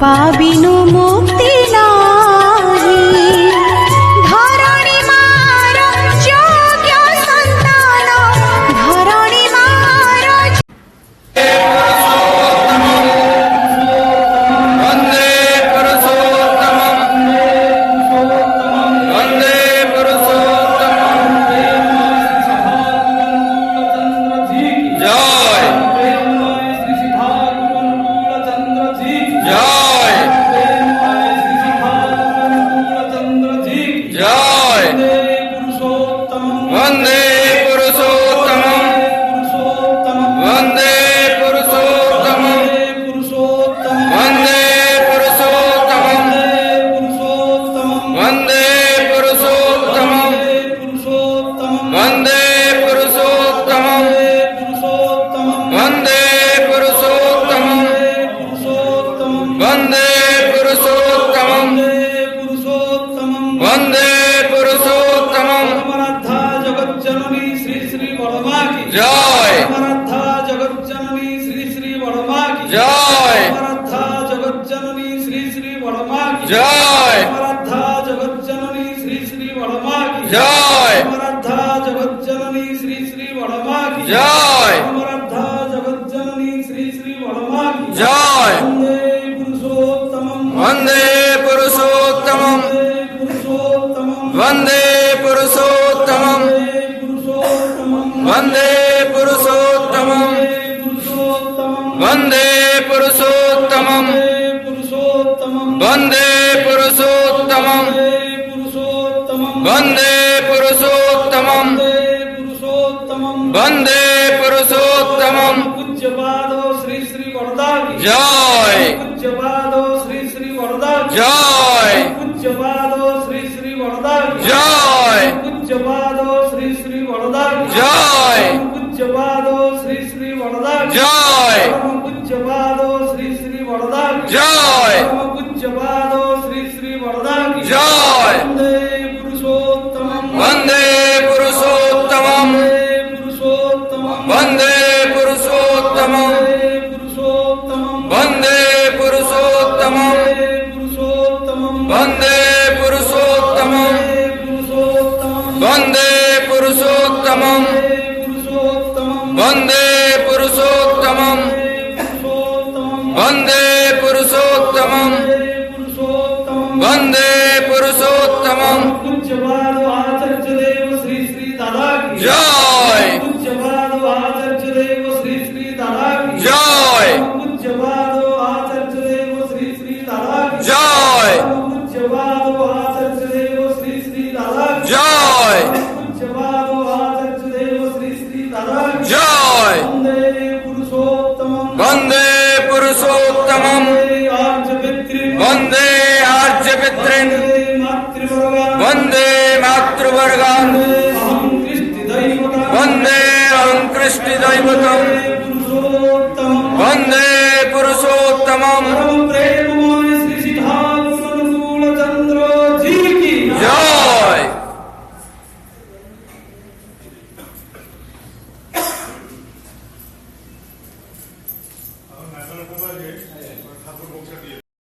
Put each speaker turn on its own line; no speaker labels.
पाबिनु मुक्ति नाही। धरणी मार योग्य संतान, धरणी मार
वंदे पुरुषोत्तमं वंदे पुरुषोत्तमं जय जय जय वंदे पुरुषोत्तमं वंदे पुरुषोत्तमं वंदे पुरुषोत्तमं वंदे पुरुषोत्तमं वंदे पुरुषोत्तमं वंदे पुरुषोत्तमं वंदे पुरुषोत्तमं वंदे पुरुषोत्तमं
अमराधा जगज्जननी श्री श्री बड़मा की
जय
अमराधा जगज्जननी श्री श्री बड़मा की
जय
अमराधा जगज्जननी श्री श्री बड़मा की
जय
अमराधा जगज्जननी श्री श्री बड़मा की
जय
अमराधा जगज्जननी श्री श्री बड़मा की
जय
अमराधा जगज्जननी श्री श्री बड़मा की
जय
वंदे पुरुषोत्तमं
वंदे पुरुषोत्तमं वंदे पुरुषोत्तमं वंदे पुरुषोत्तमं वंदे पुरुषोत्तमं वंदे पुरुषोत्तमं वंदे पुरुषोत्तमं
पूज्यपादो श्री श्री वरदा की
जय
पूज्यपादो श्री श्री वरदा की
जय
पूज्यपादो श्री श्री वरदा की
जय
पूज्यपादो श्री श्री वरदा की
जय
पूज्यपादो श्री श्री वरदा की
जय
पूज्यपादो श्री श्री वरदा की
जय
पूज्यपादो श्री श्री वरदा की
जय
वंदे पुरुषोत्तमं
वंदे पुरुषोत्तमं
वंदे पुरुषोत्तमं
वंदे पुरुषोत्तमं वंदे पुरुषोत्तमं वंदे पुरुषोत्तमं वंदे पुरुषोत्तमं वंदे पुरुषोत्तमं
पूज्यपादो आचार्य देव श्री श्री दादा की
जय
पूज्यपादो आचार्य देव श्री श्री दादा की
जय
पूज्यपादो आचार्य देव श्री श्री दादा की
जय
पूज्यपादो आचार्य देव श्री श्री दादा की
जय
पूज्यपादो आचार्य देव श्री श्री दादा की
जय
वंदे पुरुषोत्तमं
वंदे आर्य पितृन् वंदे मातृवर्गान् वंदे अहं कृष्णदैवतं वंदे